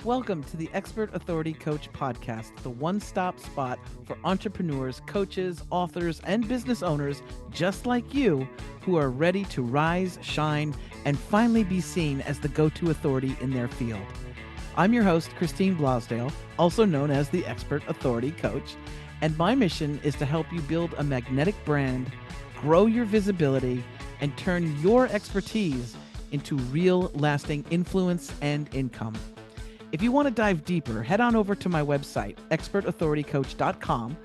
Welcome to the Expert Authority Coach Podcast, the one-stop spot for entrepreneurs, coaches, authors, and business owners just like you who are ready to rise, shine, and finally be seen as the go-to authority in their field. I'm your host, Christine Blosdale, also known as the Expert Authority Coach, and my mission is to help you build a magnetic brand, grow your visibility, and turn your expertise into real, lasting influence and income. If you want to dive deeper, head on over to my website, expertauthoritycoach.com,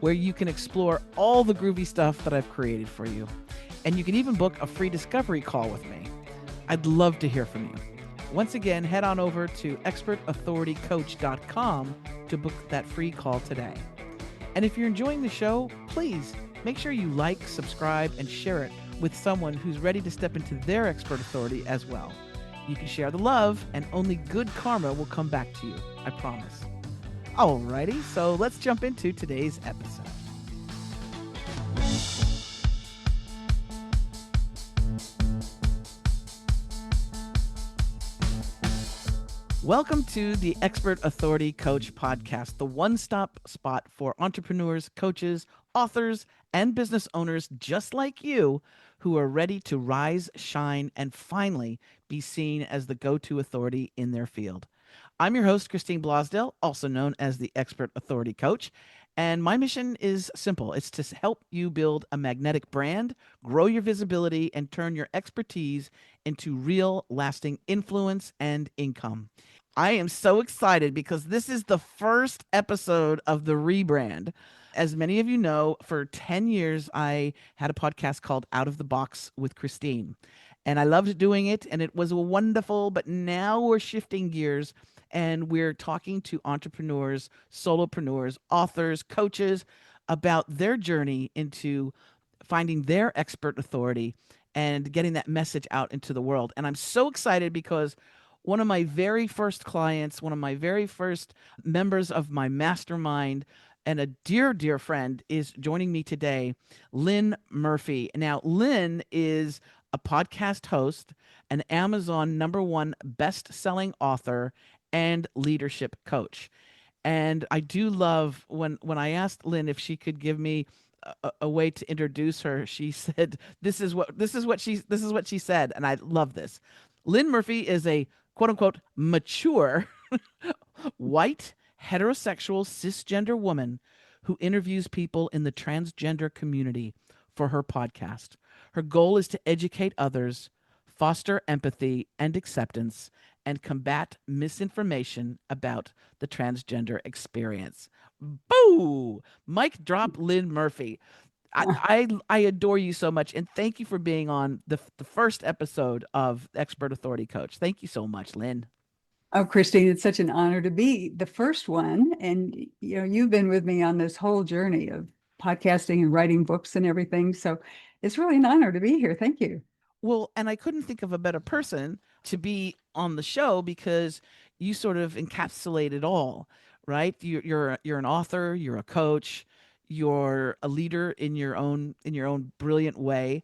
where you can explore all the groovy stuff that I've created for you. And you can even book a free discovery call with me. I'd love to hear from you. Once again, head on over to expertauthoritycoach.com to book that free call today. And if you're enjoying the show, please make sure you like, subscribe, and share it with someone who's ready to step into their expert authority as well. You can share the love, and only good karma will come back to you. I promise. Alrighty, so let's jump into today's episode. Welcome to the Expert Authority Coach Podcast, the one-stop spot for entrepreneurs, coaches, authors, and business owners just like you who are ready to rise, shine, and finally be seen as the go-to authority in their field. I'm your host, Christine Blosdale, also known as the Expert Authority Coach, and my mission is simple. It's to help you build a magnetic brand, grow your visibility, and turn your expertise into real, lasting influence and income. I am so excited because this is the first episode of the rebrand. As many of you know, for 10 years, I had a podcast called Out of the Box with Christine. And I loved doing it, and it was wonderful. But now we're shifting gears, and we're talking to entrepreneurs, solopreneurs, authors, coaches about their journey into finding their expert authority and getting that message out into the world. And I'm so excited because one of my very first clients, one of my very first members of my mastermind, and a dear, dear friend is joining me today, Lynn Murphy. Now, Lynn is a podcast host, an Amazon #1 best-selling author, and leadership coach. And I do love when I asked Lynn if she could give me a way to introduce her, she said, this is what she said, and I love this. Lynn Murphy is a quote unquote mature white heterosexual cisgender woman who interviews people in the transgender community for her podcast. Her goal is to educate others, foster empathy and acceptance, and combat misinformation about the transgender experience. Boo! Mic drop, Lynn Murphy. I adore you so much, and thank you for being on the first episode of Expert Authority Coach. Thank you so much, Lynn. Oh, Christine, it's such an honor to be the first one. And, you've been with me on this whole journey of podcasting and writing books and everything. So it's really an honor to be here. Thank you. Well, and I couldn't think of a better person to be on the show because you sort of encapsulate it all, right? You're an author, you're a coach, you're a leader in your own brilliant way.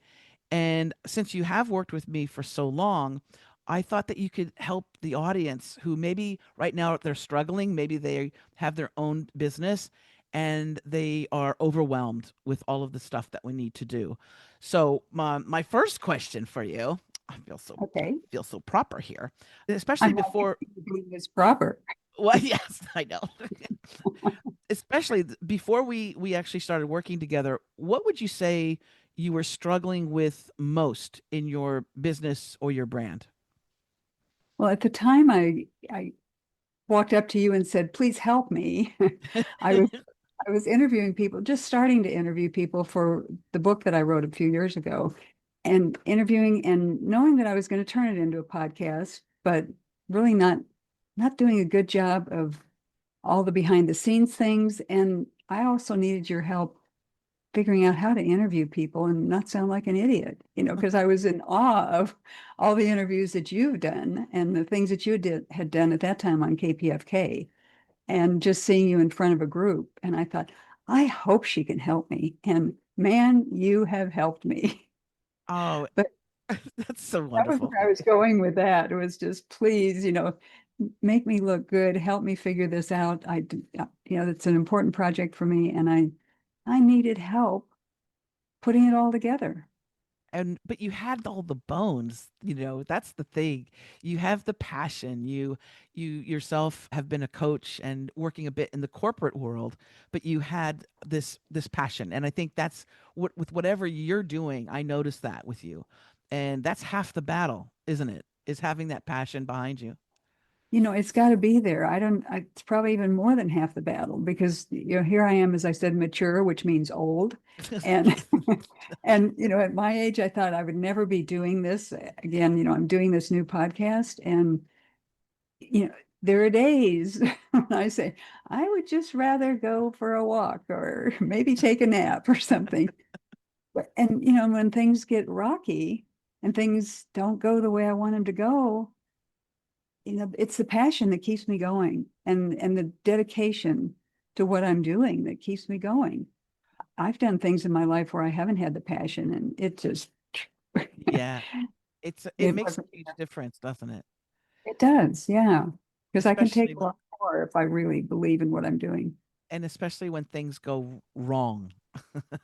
And since you have worked with me for so long, I thought that you could help the audience who maybe right now they're struggling, maybe they have their own business and they are overwhelmed with all of the stuff that we need to do. So my first question for you, I Okay. feel so proper here, especially I'm happy before. to be this proper. Well, yes, I know. Especially before we actually started working together, what would you say you were struggling with most in your business or your brand? Well, at the time I walked up to you and said, please help me. I was I was interviewing people, just starting to interview people for the book that I wrote a few years ago, and interviewing and knowing that I was going to turn it into a podcast, but really not doing a good job of all the behind the scenes things. And I also needed your help figuring out how to interview people and not sound like an idiot, because I was in awe of all the interviews that you've done and the things that you had done at that time on KPFK, and just seeing you in front of a group. And I thought, I hope she can help me. And man, you have helped me. Oh, But that's so that was wonderful. where I was going with that. It was just, please, make me look good, help me figure this out. It's an important project for me, and I needed help putting it all together. And but you had all the bones, that's the thing. You have the passion. You yourself have been a coach and working a bit in the corporate world, but you had this passion. And I think that's what, with whatever you're doing, I noticed that with you. And that's half the battle, isn't it? Is having that passion behind you. It's got to be there. It's probably even more than half the battle because, here I am, as I said, mature, which means old. And, and, at my age, I thought I would never be doing this again. I'm doing this new podcast, and, you know, there are days when I say, I would just rather go for a walk or maybe take a nap or something. And, when things get rocky and things don't go the way I want them to go, it's the passion that keeps me going, and the dedication to what I'm doing that keeps me going. I've done things in my life where I haven't had the passion, and it just Yeah. It it makes wasn't. a huge difference, doesn't it? It does, yeah, because I can take Especially a lot more if I really believe in what I'm doing. especially when things go wrong.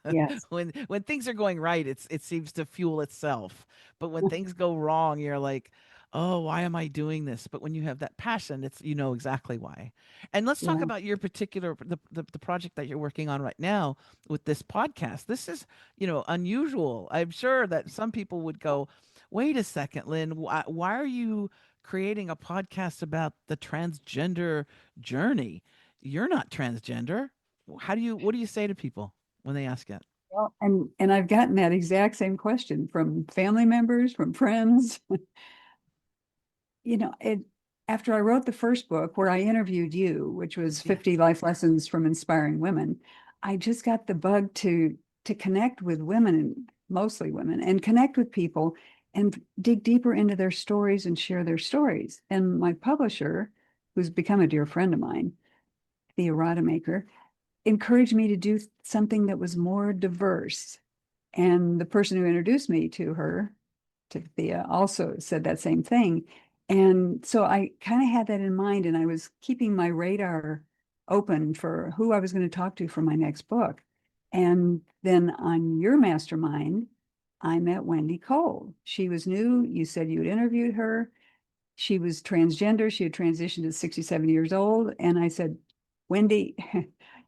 Yes. When things are going right, it seems to fuel itself. But when things go wrong, you're like, "Oh, why am I doing this?" But when you have that passion, it's you know exactly why. And let's talk Yeah. about your particular the project that you're working on right now with this podcast. This is, unusual. I'm sure that some people would go, "Wait a second, Lynn, why are you creating a podcast about the transgender journey? You're not transgender." What do you say to people when they ask it? Well, and I've gotten that exact same question from family members, from friends. It after I wrote the first book where I interviewed you, which was Yeah. 50 life lessons from inspiring women, I just got the bug to connect with women, and mostly women, and connect with people and dig deeper into their stories and share their stories. And my publisher, who's become a dear friend of mine, the errata maker, encouraged me to do something that was more diverse. And the person who introduced me to her, to Thea, also said that same thing. And so I kind of had that in mind, and I was keeping my radar open for who I was going to talk to for my next book. And then on your mastermind, I met Wendy Cole. She was new. You said you had interviewed her. She was transgender. She had transitioned at 67 years old. And I said, Wendy,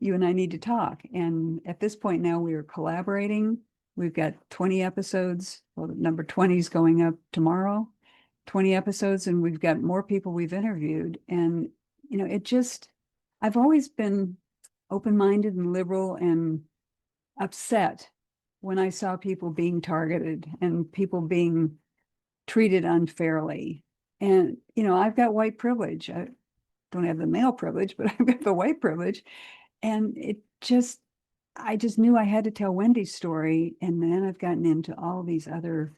you and I need to talk. And at this point now, we are collaborating. We've got 20 episodes. Well, number 20 is going up tomorrow, 20 episodes, and we've got more people we've interviewed. And, I've always been open-minded and liberal and upset when I saw people being targeted and people being treated unfairly. And, I've got white privilege. I don't have the male privilege, but I've got the white privilege. And I just knew I had to tell Wendy's story. And then I've gotten into all these other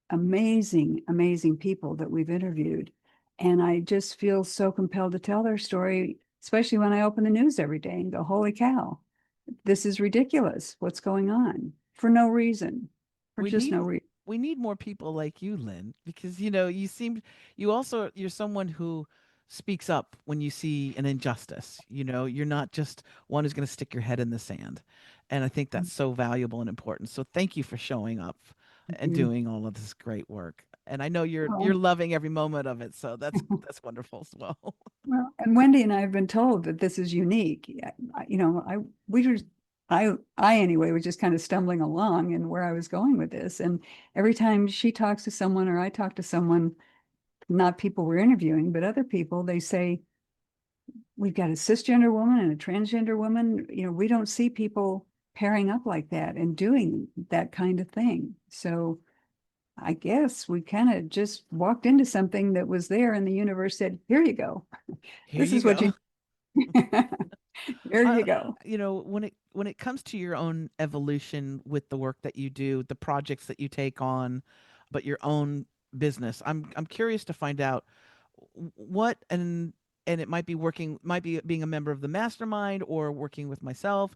amazing, amazing people that we've interviewed. And I just feel so compelled to tell their story, especially when I open the news every day and go, holy cow, this is ridiculous. What's going on? For no reason, for We just need no reason. we need more people like you, Lynn, because you're someone who speaks up when you see an injustice. You're not just one who's going to stick your head in the sand. And I think that's so valuable and important. So thank you for showing up and doing all of this great work. And I know you're Well, loving every moment of it. So that's wonderful as well. Well, and Wendy and I have been told that this is unique. Yeah, we were, I anyway was just kind of stumbling along and where I was going with this. And every time she talks to someone or I talk to someone, not people we're interviewing, but other people, they say, we've got a cisgender woman and a transgender woman. We don't see people pairing up like that and doing that kind of thing. So I guess we kind of just walked into something that was there and the universe said, here you go. Here This you is what go. you There you uh, go. when it comes to your own evolution with the work that you do, the projects that you take on, but your own business, I'm curious to find out what and it might be being a member of the mastermind or working with myself.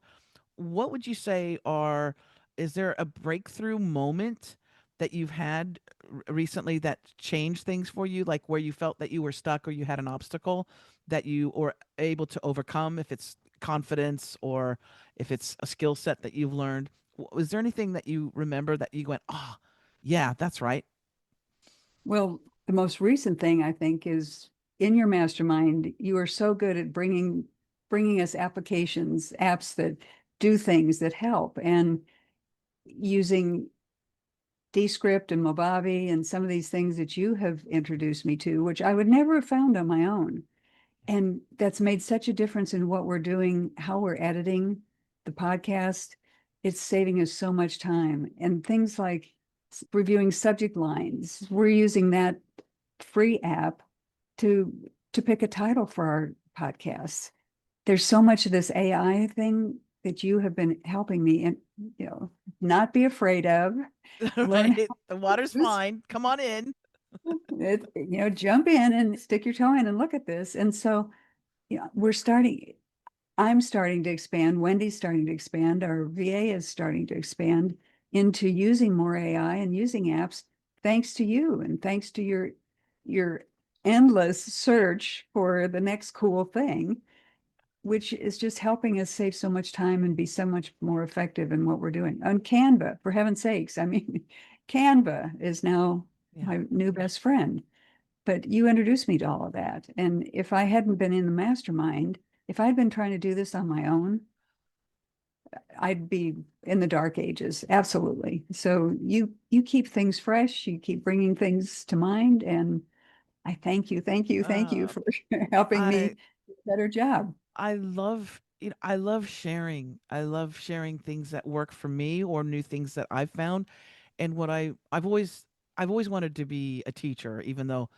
What would you say are is there a breakthrough moment that you've had recently that changed things for you, like where you felt that you were stuck or you had an obstacle that you were able to overcome, if it's confidence or if it's a skill set that you've learned? Was there anything that you remember that you went, oh, yeah, that's right? Well, the most recent thing I think is in your mastermind, you are so good at bringing us applications, apps that do things that help, and using Descript and Movavi and some of these things that you have introduced me to, which I would never have found on my own. And that's made such a difference in what we're doing, how we're editing the podcast. It's saving us so much time. And things like reviewing subject lines, we're using that free app to pick a title for our podcasts. There's so much of this AI thing that you have been helping me and not be afraid of, learn how Right? The water's to use fine. Come on in. it, jump in and stick your toe in and look at this. And so, I'm starting to expand, Wendy's starting to expand, our VA is starting to expand into using more AI and using apps, thanks to you and thanks to your endless search for the next cool thing, which is just helping us save so much time and be so much more effective in what we're doing. On Canva, for heaven's sakes, I mean, Canva is now Yeah. my new best friend. But you introduced me to all of that. And if I hadn't been in the mastermind, if I'd been trying to do this on my own, I'd be in the dark ages. Absolutely. So you keep things fresh, you keep bringing things to mind, and I thank you Uh, for helping me I do a better job. I love, I love sharing. I love sharing things that work for me or new things that I've found. And what I've always wanted to be a teacher, even though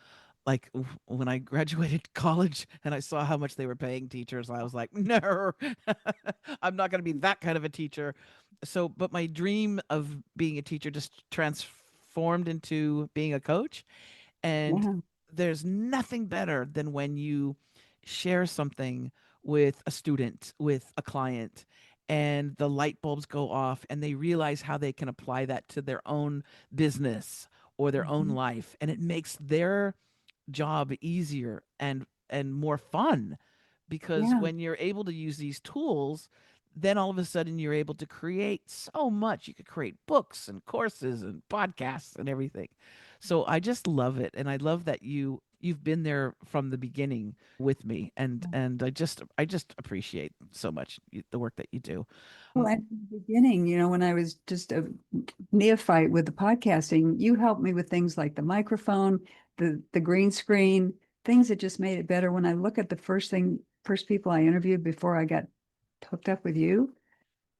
like when I graduated college and I saw how much they were paying teachers, I was like, no, I'm not going to be that kind of a teacher. So, but my dream of being a teacher just transformed into being a coach. And Yeah. there's nothing better than when you share something with a student, with a client, and the light bulbs go off and they realize how they can apply that to their own business or their own Mhm. life. And it makes their job easier and more fun, because Yeah. when you're able to use these tools, then all of a sudden you're able to create so much. You could create books and courses and podcasts and everything. So I just love it, and I love that you've been there from the beginning with me, and I just appreciate so much the work that you do. Well, at the beginning, when I was just a neophyte with the podcasting, you helped me with things like the microphone, the green screen, things that just made it better. When I look at the first people I interviewed before I got hooked up with you,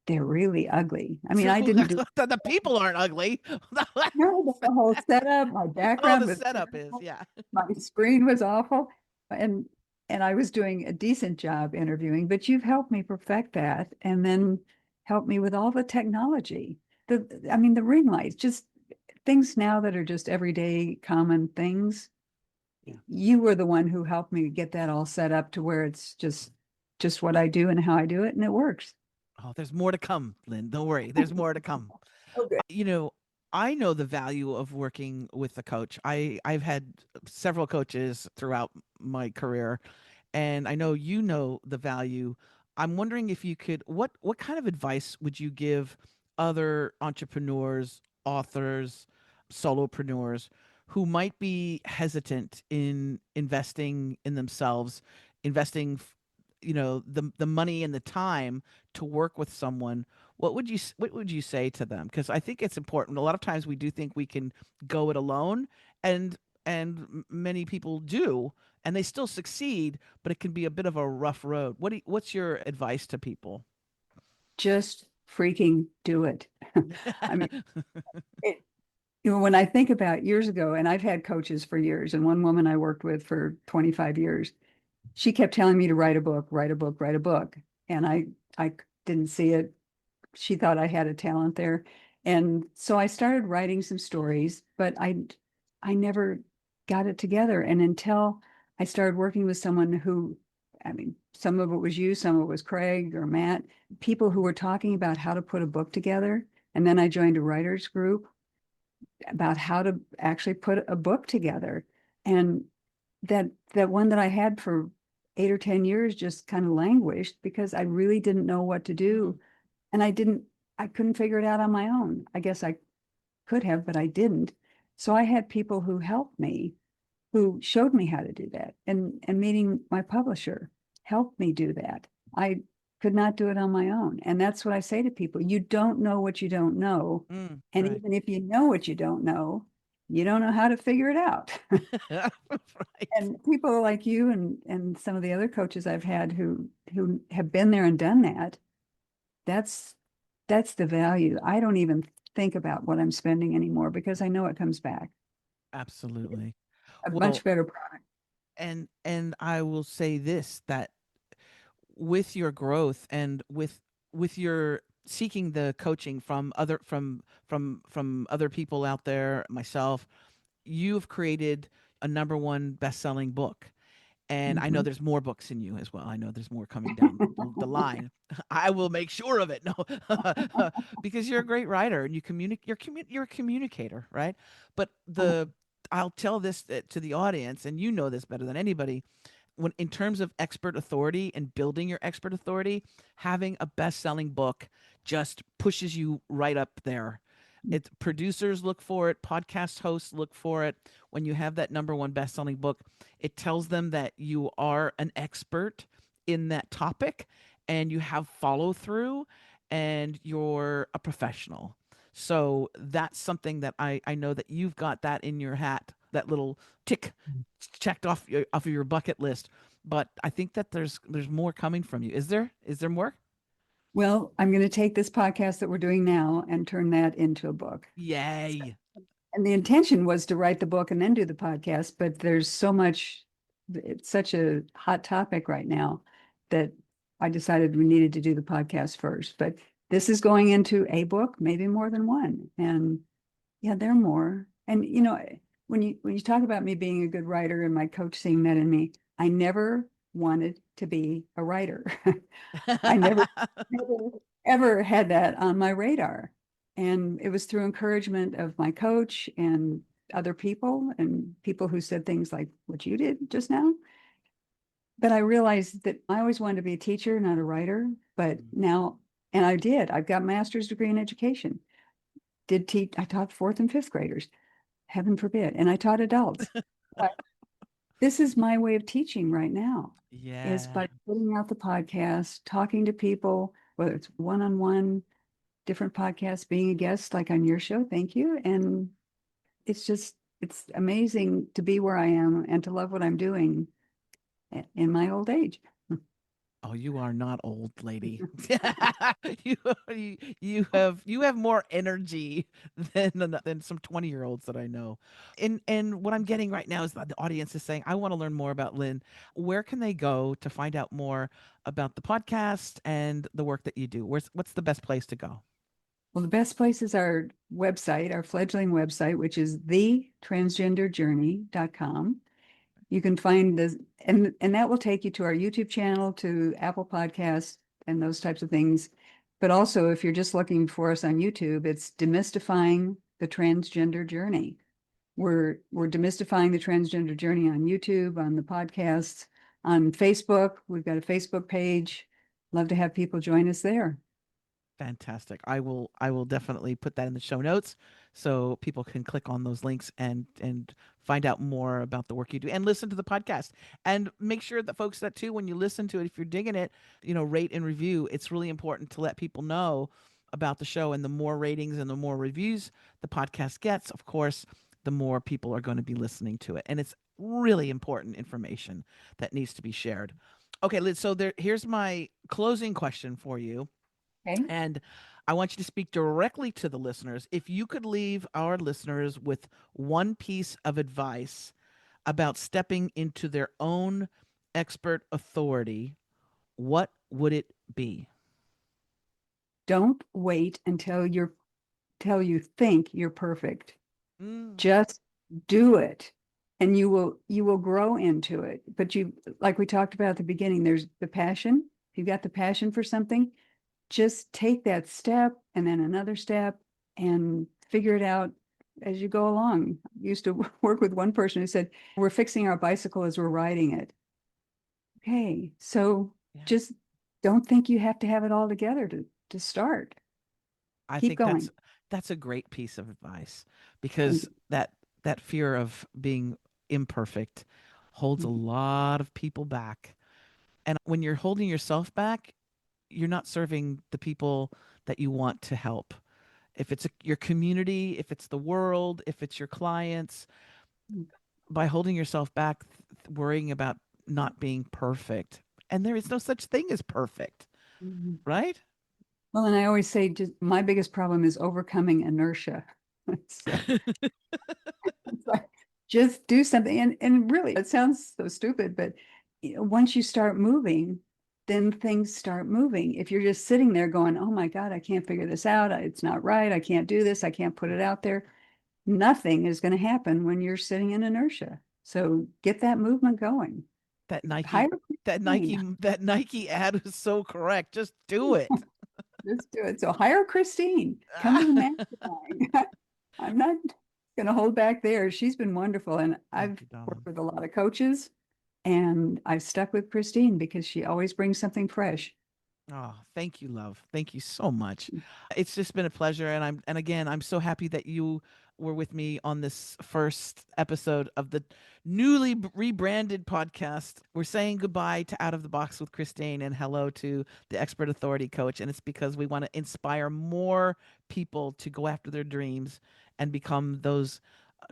they're really ugly. I mean, I didn't do The people aren't ugly. no, the whole setup, my Oh, background the was setup is, terrible, yeah. my screen was awful, and I was doing a decent job interviewing, but you've helped me perfect that, and then helped me with all the technology. I mean, the ring lights, just things now that are just everyday common things. Yeah. You were the one who helped me get that all set up to where it's just what I do and how I do it, and it works. Oh, there's more to come, Lynn. Don't worry. There's more to come. Okay. You know, I know the value of working with a coach. I've had several coaches throughout my career, and I know you know the value. I'm wondering if you could, what kind of advice would you give other entrepreneurs, authors, solopreneurs who might be hesitant in investing in themselves, investing the money and the time to work with someone? What would you say to them? Because I think it's important. A lot of times we do think we can go it alone, and many people do, and they still succeed, but it can be a bit of a rough road. What's your advice to people? Just freaking do it. I mean, it, when I think about years ago, and I've had coaches for years, and one woman I worked with for 25 years, she kept telling me to write a book, write a book, write a book. And I didn't see it. She thought I had a talent there. And so I started writing some stories, but I never got it together. And until I started working with someone who, I mean, some of it was you, some of it was Craig or Matt, people who were talking about how to put a book together. And then I joined a writers group. about how to actually put a book together. And that one that I had for 8 or 10 years just kind of languished because I really didn't know what to Mm, do. And I couldn't figure it out on my own. I guess I could have, but I didn't. So I had people who helped me, who showed me how to do that. And meeting my publisher helped me do that. I could not do it on my own. And that's what I say to people. You don't know what you don't know. And right. even if you know what you don't know how to figure it out. Right. And people like you and some of the other coaches I've had who have been there and done that, that's that's the value. I don't even think about what I'm spending anymore because I know it comes back. Absolutely. A Well, much better product. and I will say this, that with your growth and with your seeking the coaching from other people out there, myself, you've created a number one best-selling book. And I know Mhm. there's more books in you as well. I know there's more coming down the line. I will make sure of it. No, because you're a great writer and you communicate. You're a communicator, right? But I'll tell this to the audience, and you know this better than anybody. When in terms of expert authority and building your expert authority, having a best-selling book just pushes you right up there. It producers look for it, podcast hosts look for it. When you have that number one best-selling book, it tells them that you are an expert in that topic and you have follow through and you're a professional. So that's something that I know that you've got that in your hat, that little tick checked off of your bucket list. But I think that there's more coming from you. Is there? Is there more? Well, I'm going to take this podcast that we're doing now and turn that into a book. Yay. And the intention was to write the book and then do the podcast, but there's so much, it's such a hot topic right now that I decided we needed to do the podcast first. But this is going into a book, maybe more than one. And yeah, there are more. And when you talk about me being a good writer and my coach seeing that in me, I never wanted to be a writer. I never ever had that on my radar. And it was through encouragement of my coach and other people and people who said things like what you did just now. But I realized that I always wanted to be a teacher, not a writer. But now, and I did. I've got a master's degree in education. Did teach, I taught fourth and fifth graders, heaven forbid, and I taught adults. But this is my way of teaching right now, is Yeah. by putting out the podcast, talking to people, whether it's one-on-one, different podcasts, being a guest like on your show. Thank you. And it's amazing to be where I am and to love what I'm doing in my old age. Oh, you are not old, lady. you, you have more energy than some 20-year-olds that I know. And what I'm getting right now is that the audience is saying, I want to learn more about Lynn. Where can they go to find out more about the podcast and the work that you do? What's the best place to go? Well, the best place is our website, our fledgling website, which is thetransgenderjourney.com. You can find this, and that will take you to our YouTube channel, to Apple Podcasts, and those types of things. But also, if you're just looking for us on YouTube, it's demystifying the transgender journey. We're demystifying the transgender journey on YouTube, on the podcasts, on Facebook. We've got a Facebook page. Love to have people join us there. Fantastic. I will definitely put that in the show notes so people can click on those links and find out more about the work you do and listen to the podcast. And make sure that folks that too when you listen to it, if you're digging it, rate and review. It's really important to let people know about the show, and the more ratings and the more reviews the podcast gets, of course, the more people are going to be listening to it. And it's really important information that needs to be shared. Okay, Liz, so here's my closing question for you, Okay. and I want you to speak directly to the listeners. If you could leave our listeners with one piece of advice about stepping into their own expert authority, what would it be? Don't wait until you think you're perfect. Mm, Just do it, and you will grow into it. But like we talked about at the beginning, there's the passion. If you've got the passion for something, just take that step and then another step and figure it out as you go along. I used to work with one person who said, we're fixing our bicycle as we're riding it. Okay, so Yeah. just don't think you have to have it all together to start. I Keep think going. that's a great piece of advice And because that fear of being imperfect holds a lot of people back. And when you're holding yourself back, you're not serving the people that you want to help. If it's your community, if it's the world, if it's your clients, by holding yourself back, worrying about not being perfect. And there is no such thing as perfect, Mhm. right? Well, and I always say just my biggest problem is overcoming inertia. So it's like, just do something. And really, it sounds so stupid, but once you start moving, then things start moving. If you're just sitting there going, oh my God, I can't figure this out. It's not right. I can't do this. I can't put it out there. Nothing is going to happen when you're sitting in inertia. So get that movement going. That Hire Nike that Christine. Nike that Nike ad was so correct. Just do it. Just do it. So hire Christine. Come to the mastermind. I'm not going to hold back there. She's been wonderful. And Thank I've you, worked darling. with a lot of coaches and I've stuck with Christine because she always brings something fresh. Oh, thank you, love. Thank you so much. It's just been a pleasure, and again, I'm so happy that you were with me on this first episode of the newly rebranded podcast. We're saying goodbye to Out of the Box with Christine and hello to the Expert Authority Coach, and it's because we want to inspire more people to go after their dreams and become those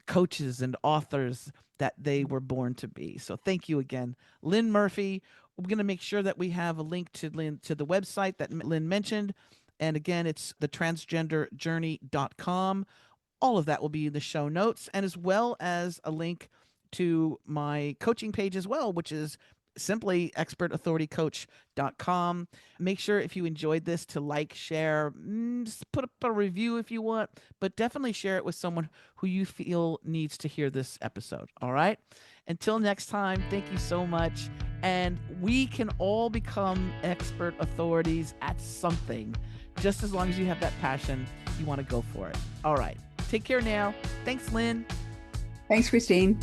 coaches and authors that they were born to be. So thank you again, Lynn Murphy. We're going to make sure that we have a link to Lynn to the website that Lynn mentioned. And again, it's the transgenderjourney.com. All of that will be in the show notes, and as well as a link to my coaching page as well, which is simply expertauthoritycoach.com. Make sure if you enjoyed this to like, share, just put up a review if you want, but definitely share it with someone who you feel needs to hear this episode. All right. Until next time, thank you so much. And we can all become expert authorities at something, just as long as you have that passion, you want to go for it. All right. Take care now. Thanks, Lynn. Thanks, Christine.